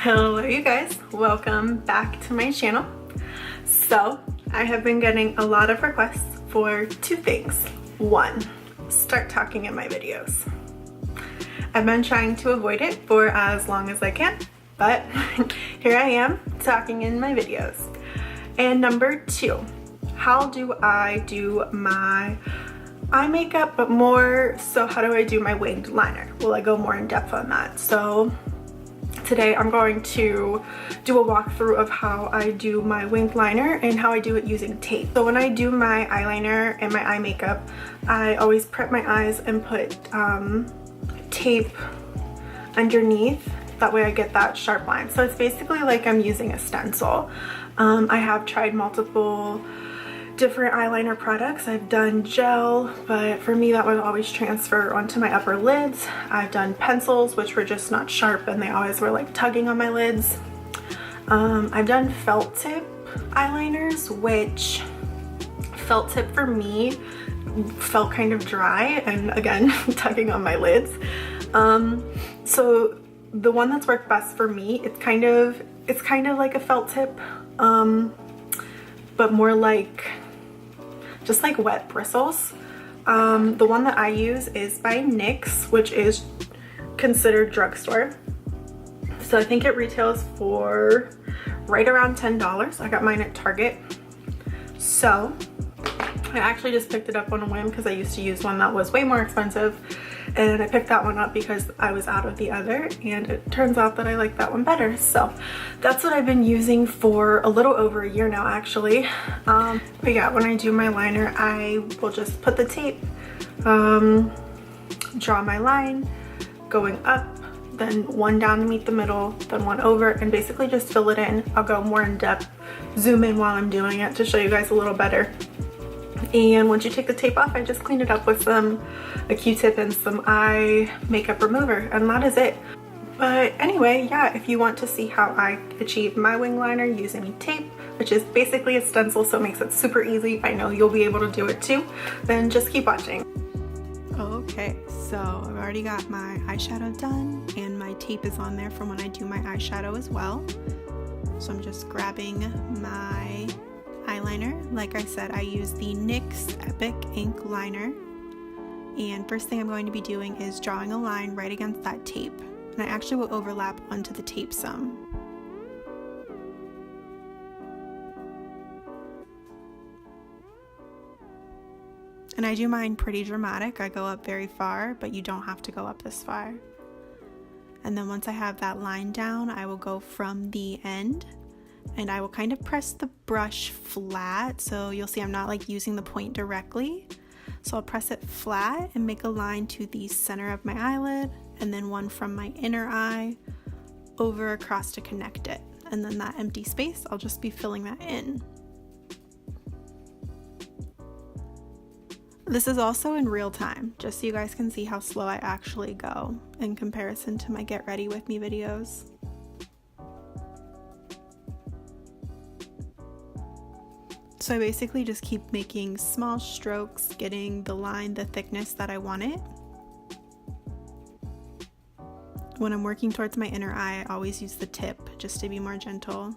Hello you guys, welcome back to my channel. So I have been getting a lot of requests for two things. One, start talking in my videos. I've been trying to avoid it for as long as I can, but here I am talking in my videos. And number two, how do I do my eye makeup, but more so how do I do my winged liner? Will I go more in depth on that? So today I'm going to do a walkthrough of how I do my winged liner and how I do it using tape. So when I do my eyeliner and my eye makeup, I always prep my eyes and put tape underneath. That way I get that sharp line. So it's basically like I'm using a stencil. I have tried multiple different eyeliner products. I've done gel, but for me that would always transfer onto my upper lids. I've done pencils, which were just not sharp and they always were like tugging on my lids. I've done felt tip eyeliners, which felt tip for me felt kind of dry and again tugging on my lids. So the one that's worked best for me, it's kind of like a felt tip, but more like just like wet bristles. The one that I use is by Nyx, which is considered drugstore. So I think it retails for right around $10. I got mine at Target. So I actually just picked it up on a whim because I used to use one that was way more expensive, and I picked that one up because I was out of the other, and it turns out that I like that one better. So that's what I've been using for a little over a year now actually. But yeah, when I do my liner, I will just put the tape, draw my line going up, then one down to meet the middle, then one over, and basically just fill it in. I'll go more in depth, zoom in while I'm doing it to show you guys a little better. And once you take the tape off, I just clean it up with a Q-tip and some eye makeup remover, and that is it. But anyway, yeah, if you want to see how I achieve my wing liner using tape, which is basically a stencil, so it makes it super easy, I know you'll be able to do it too, then just keep watching. Okay, so I've already got my eyeshadow done and my tape is on there from when I do my eyeshadow as well. So I'm just grabbing my eyeliner. Like I said, I use the NYX Epic Ink Liner, and first thing I'm going to be doing is drawing a line right against that tape, and I actually will overlap onto the tape some. And I do mine pretty dramatic. I go up very far, but you don't have to go up this far. And then once I have that line down, I will go from the end and I will kind of press the brush flat, so you'll see I'm not like using the point directly. So I'll press it flat and make a line to the center of my eyelid, and then one from my inner eye over across to connect it. And then that empty space, I'll just be filling that in. This is also in real time, just so you guys can see how slow I actually go in comparison to my Get Ready With Me videos. So I basically just keep making small strokes, getting the line the thickness that I want it. When I'm working towards my inner eye, I always use the tip just to be more gentle.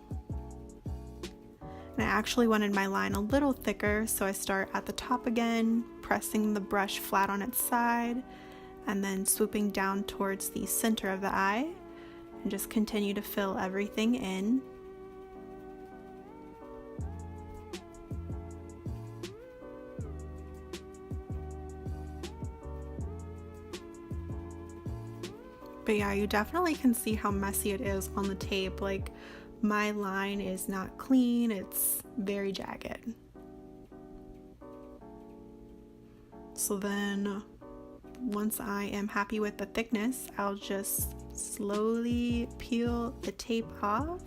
And I actually wanted my line a little thicker, so I start at the top again, pressing the brush flat on its side, and then swooping down towards the center of the eye, and just continue to fill everything in. But yeah, you definitely can see how messy it is on the tape. Like, my line is not clean, it's very jagged. So then once I am happy with the thickness, I'll just slowly peel the tape off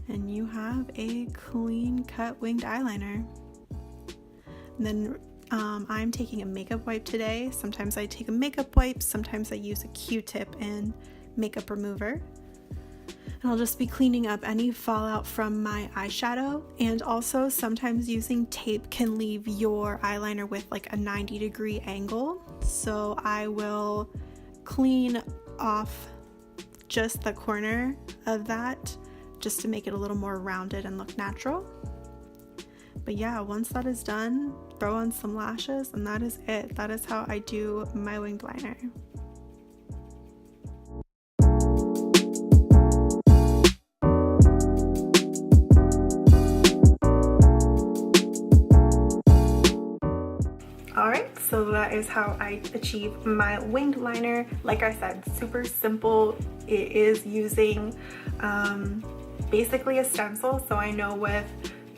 and you have a clean cut winged eyeliner. And then I'm taking a makeup wipe today. Sometimes I take a makeup wipe, sometimes I use a Q-tip and makeup remover. And I'll just be cleaning up any fallout from my eyeshadow, and also sometimes using tape can leave your eyeliner with like a 90-degree angle. So I will clean off just the corner of that, just to make it a little more rounded and look natural. But yeah, once that is done, throw on some lashes and that is it. That is how I do my winged liner. Alright, so that is how I achieve my winged liner. Like I said, super simple. It is using basically a stencil, so I know with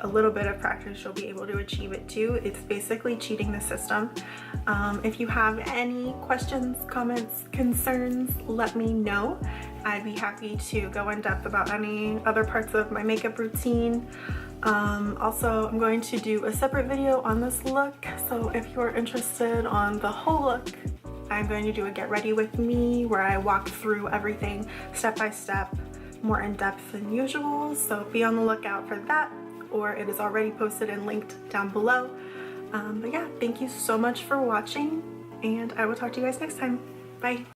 a little bit of practice you'll be able to achieve it too. It's basically cheating the system. If you have any questions, comments, concerns, let me know. I'd be happy to go in depth about any other parts of my makeup routine. Also, I'm going to do a separate video on this look, so if you're interested on the whole look, I'm going to do a get ready with me where I walk through everything step by step, more in depth than usual, so be on the lookout for that, or it is already posted and linked down below. But yeah, thank you so much for watching, and I will talk to you guys next time. Bye!